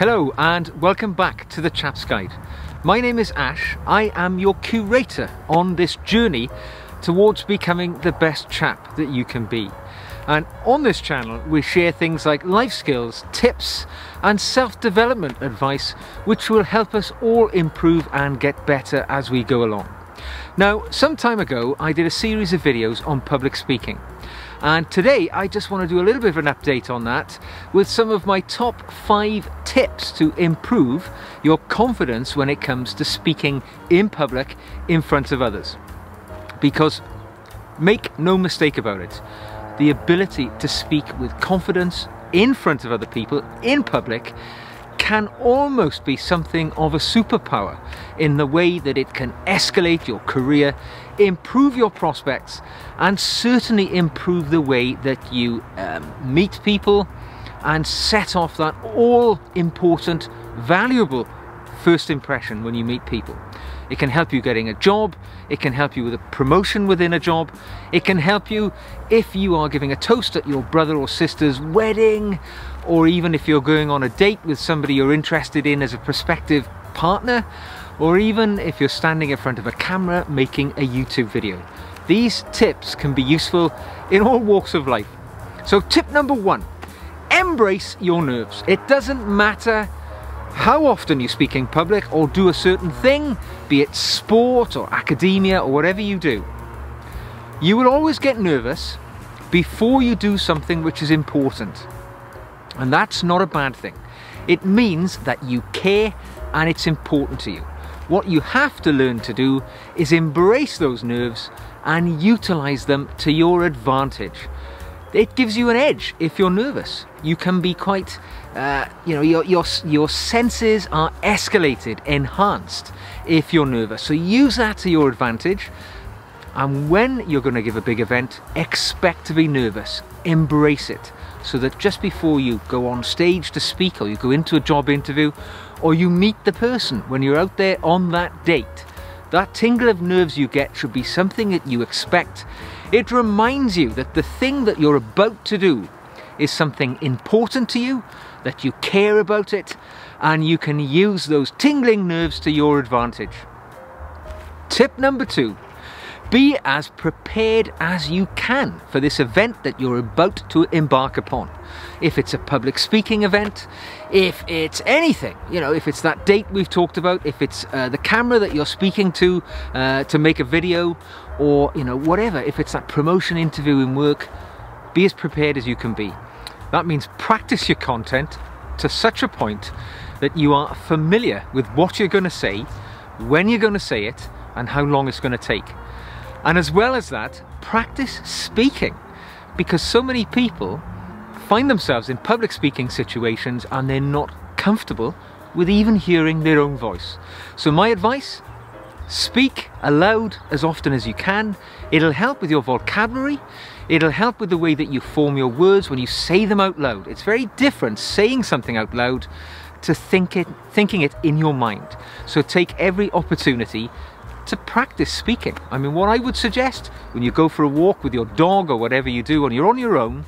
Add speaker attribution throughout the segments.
Speaker 1: Hello and welcome back to the Chap's Guide. My name is Ash. I am your curator on this journey towards becoming the best chap that you can be. And on this channel we share things like life skills, tips and self-development advice which will help us all improve and get better as we go along. Now, some time ago I did a series of videos on public speaking. And today I just want to do a little bit of an update on that with some of my top 5 tips to improve your confidence when it comes to speaking in public in front of others. Because make no mistake about it, the ability to speak with confidence in front of other people in public can almost be something of a superpower in the way that it can escalate your career, improve your prospects, and certainly improve the way that you meet people and set off that all-important, valuable first impression when you meet people. It can help you getting a job, it can help you with a promotion within a job, it can help you if you are giving a toast at your brother or sister's wedding, or even if you're going on a date with somebody you're interested in as a prospective partner, or even if you're standing in front of a camera making a YouTube video. These tips can be useful in all walks of life. So tip number 1, embrace your nerves. It doesn't matter how often you speak in public or do a certain thing, be it sport or academia or whatever you do. You will always get nervous before you do something which is important. And that's not a bad thing. It means that you care and it's important to you. What you have to learn to do is embrace those nerves and utilize them to your advantage. It gives you an edge if you're nervous. You can be quite, your senses are escalated, enhanced if you're nervous. So use that to your advantage. And when you're going to give a big event, expect to be nervous. Embrace it. So that just before you go on stage to speak, or you go into a job interview, or you meet the person when you're out there on that date, that tingle of nerves you get should be something that you expect. It reminds you that the thing that you're about to do is something important to you, that you care about it, and you can use those tingling nerves to your advantage. Tip number 2. Be as prepared as you can for this event that you're about to embark upon. If it's a public speaking event, if it's anything, if it's that date we've talked about, if it's the camera that you're speaking to make a video, or whatever, if it's that promotion interview in work, be as prepared as you can be. That means practice your content to such a point that you are familiar with what you're going to say, when you're going to say it, and how long it's going to take. And as well as that, practice speaking, because so many people find themselves in public speaking situations and they're not comfortable with even hearing their own voice. So my advice, speak aloud as often as you can. It'll help with your vocabulary. It'll help with the way that you form your words when you say them out loud. It's very different saying something out loud to thinking it in your mind. So take every opportunity to practice speaking. I mean, what I would suggest when you go for a walk with your dog or whatever you do when you're on your own,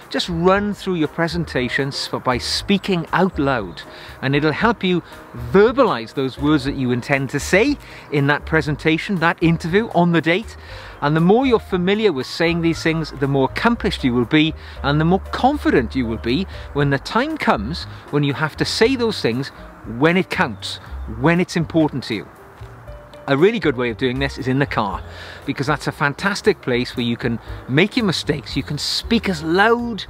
Speaker 1: just run through your presentations by speaking out loud, and it'll help you verbalize those words that you intend to say in that presentation, that interview, on the date. And the more you're familiar with saying these things, the more accomplished you will be, and the more confident you will be when the time comes when you have to say those things when it counts, when it's important to you. A really good way of doing this is in the car, because that's a fantastic place where you can make your mistakes, you can speak as loud,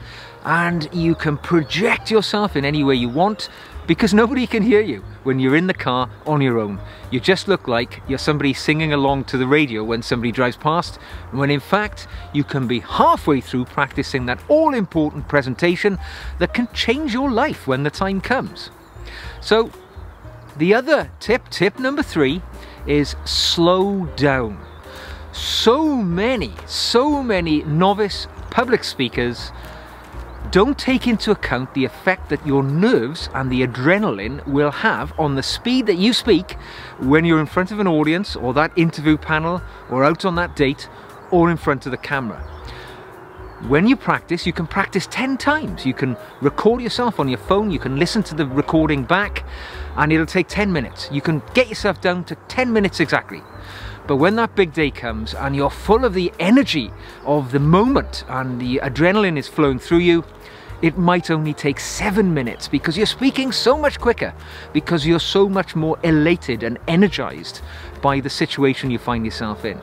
Speaker 1: and you can project yourself in any way you want, because nobody can hear you when you're in the car on your own. You just look like you're somebody singing along to the radio when somebody drives past, when in fact you can be halfway through practicing that all-important presentation that can change your life when the time comes. So the other tip number 3, is slow down. So many novice public speakers don't take into account the effect that your nerves and the adrenaline will have on the speed that you speak when you're in front of an audience, or that interview panel, or out on that date, or in front of the camera. When you practice, you can practice 10 times. You can record yourself on your phone, you can listen to the recording back, and it'll take 10 minutes. You can get yourself down to 10 minutes exactly. But when that big day comes and you're full of the energy of the moment and the adrenaline is flowing through you, it might only take 7 minutes because you're speaking so much quicker, because you're so much more elated and energized by the situation you find yourself in.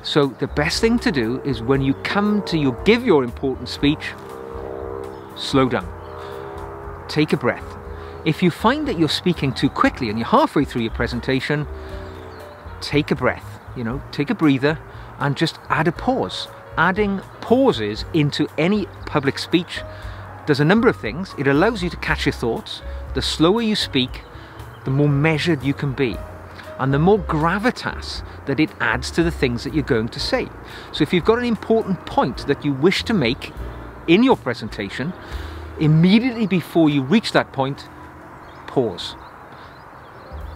Speaker 1: So the best thing to do is when you come to give your important speech, slow down. Take a breath. If you find that you're speaking too quickly and you're halfway through your presentation, take a breath, take a breather and just add a pause. Adding pauses into any public speech does a number of things. It allows you to catch your thoughts. The slower you speak, the more measured you can be, and the more gravitas that it adds to the things that you're going to say. So if you've got an important point that you wish to make in your presentation, immediately before you reach that point, pause.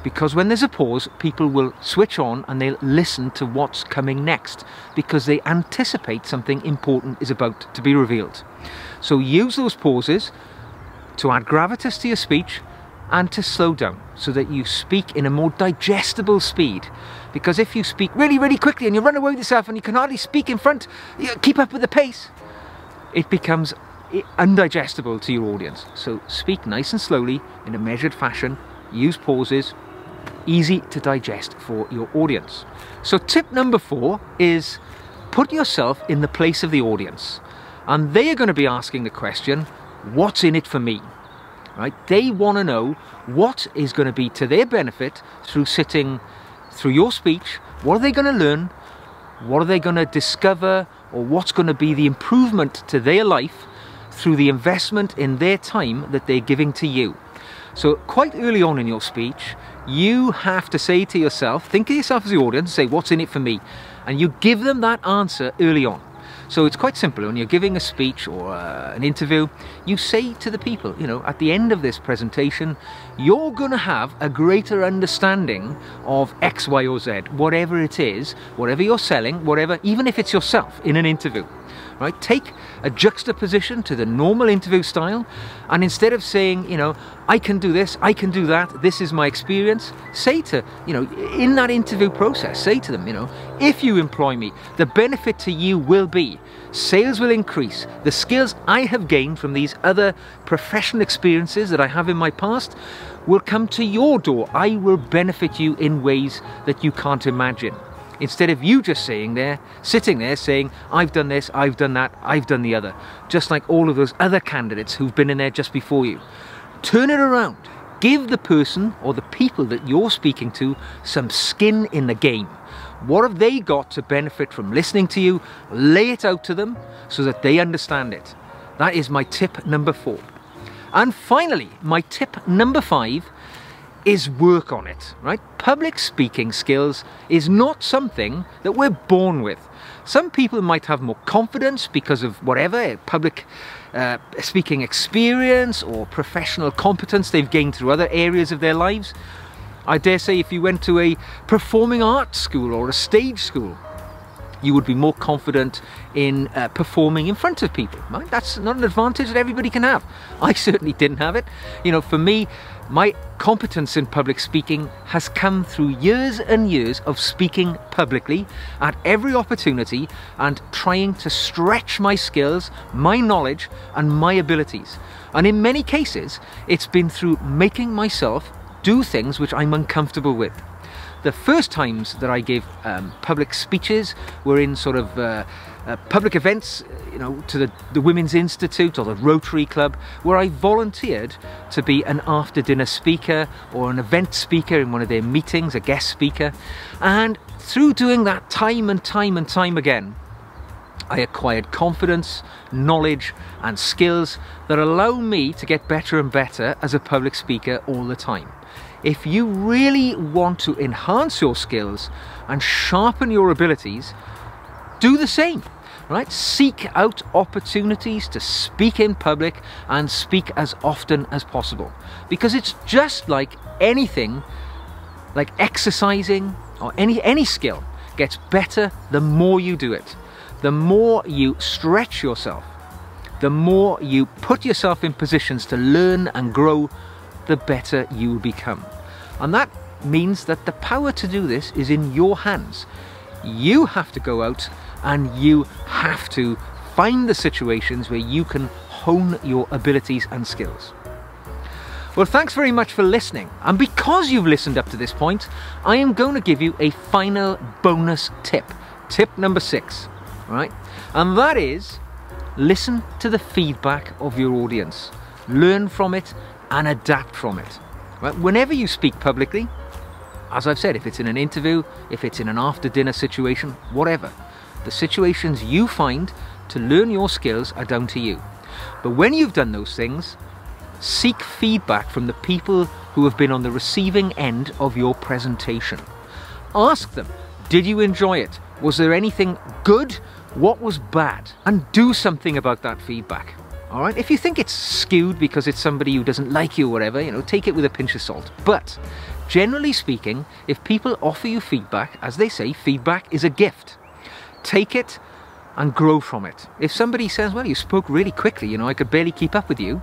Speaker 1: Because when there's a pause, people will switch on and they'll listen to what's coming next, because they anticipate something important is about to be revealed. So use those pauses to add gravitas to your speech and to slow down so that you speak in a more digestible speed. Because if you speak really, really quickly and you run away with yourself and you can hardly speak in front, keep up with the pace, it becomes undigestible to your audience. So speak nice and slowly in a measured fashion, use pauses, easy to digest for your audience. So tip number 4 is put yourself in the place of the audience. And they are going to be asking the question, what's in it for me? Right? They want to know what is going to be to their benefit through sitting through your speech. What are they going to learn? What are they going to discover? Or what's going to be the improvement to their life through the investment in their time that they're giving to you? So quite early on in your speech, you have to say to yourself, think of yourself as the audience, say what's in it for me? And you give them that answer early on. So it's quite simple. When you're giving a speech or an interview, you say to the people, at the end of this presentation, you're going to have a greater understanding of X, Y, or Z, whatever it is, whatever you're selling, whatever, even if it's yourself in an interview. Right? Take a juxtaposition to the normal interview style, and instead of saying, I can do this, I can do that, this is my experience, say to, in that interview process, say to them, if you employ me, the benefit to you will be sales will increase, the skills I have gained from these other professional experiences that I have in my past will come to your door. I will benefit you in ways that you can't imagine. Instead of you just sitting there saying, I've done this, I've done that, I've done the other, just like all of those other candidates who've been in there just before you. Turn it around. Give the person or the people that you're speaking to some skin in the game. What have they got to benefit from listening to you? Lay it out to them so that they understand it. That is my tip number 4. And finally, my tip number 5 is work on it, right? Public speaking skills is not something that we're born with. Some people might have more confidence because of whatever, public speaking experience or professional competence they've gained through other areas of their lives. I dare say if you went to a performing arts school or a stage school, you would be more confident in performing in front of people, right? That's not an advantage that everybody can have. I certainly didn't have it. For me, my competence in public speaking has come through years and years of speaking publicly at every opportunity and trying to stretch my skills, my knowledge and my abilities. And in many cases, it's been through making myself do things which I'm uncomfortable with. The first times that I gave public speeches were in sort of public events, to the Women's Institute or the Rotary Club, where I volunteered to be an after-dinner speaker or an event speaker in one of their meetings, a guest speaker. And through doing that time and time and time again, I acquired confidence, knowledge and skills that allow me to get better and better as a public speaker all the time. If you really want to enhance your skills and sharpen your abilities, do the same, right? Seek out opportunities to speak in public and speak as often as possible. Because it's just like anything, like exercising or any skill gets better the more you do it. the more you stretch yourself, the more you put yourself in positions to learn and grow, the better you will become. And that means that the power to do this is in your hands. You have to go out and you have to find the situations where you can hone your abilities and skills. Well, thanks very much for listening. And because you've listened up to this point, I am going to give you a final bonus tip. Tip number 6, right? And that is, listen to the feedback of your audience. Learn from it and adapt from it. Right? Whenever you speak publicly, as I've said, if it's in an interview, if it's in an after-dinner situation, whatever, the situations you find to learn your skills are down to you. But when you've done those things, seek feedback from the people who have been on the receiving end of your presentation. Ask them, did you enjoy it? Was there anything good? What was bad? And do something about that feedback. All right? If you think it's skewed because it's somebody who doesn't like you or whatever, you know, take it with a pinch of salt. But generally speaking, if people offer you feedback, as they say, feedback is a gift. Take it and grow from it. If somebody says, well, you spoke really quickly, you know, I could barely keep up with you,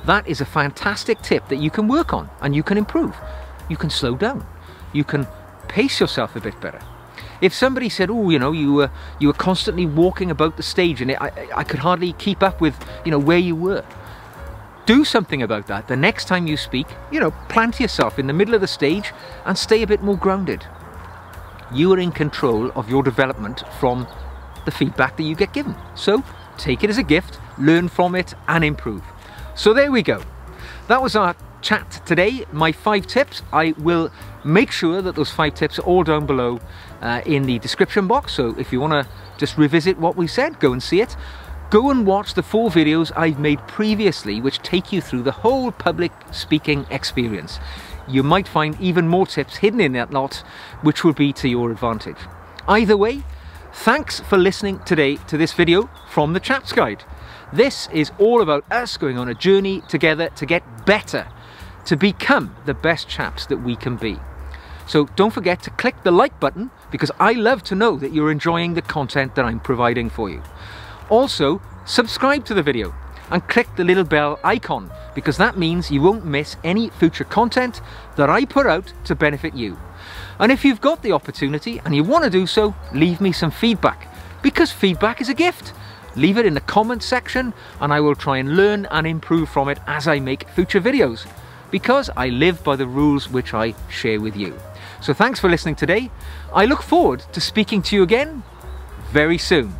Speaker 1: that is a fantastic tip that you can work on and you can improve. You can slow down. You can pace yourself a bit better. If somebody said, oh, you know, you were constantly walking about the stage and I could hardly keep up with, you know, where you were. Do something about that. The next time you speak, you know, plant yourself in the middle of the stage and stay a bit more grounded. You are in control of your development from the feedback that you get given. So take it as a gift, learn from it and improve. So there we go. That was our chat today, my 5 tips. I will make sure that those 5 tips are all down below in the description box. So if you want to just revisit what we said, go and see it. Go and watch the 4 videos I've made previously which take you through the whole public speaking experience. You might find even more tips hidden in that lot which will be to your advantage. Either way, thanks for listening today to this video from the Chaps Guide. This is all about us going on a journey together to get better, to become the best chaps that we can be. So don't forget to click the like button because I love to know that you're enjoying the content that I'm providing for you. Also, subscribe to the video and click the little bell icon because that means you won't miss any future content that I put out to benefit you. And if you've got the opportunity and you want to do so, leave me some feedback because feedback is a gift. Leave it in the comments section and I will try and learn and improve from it as I make future videos because I live by the rules which I share with you. So thanks for listening today. I look forward to speaking to you again very soon.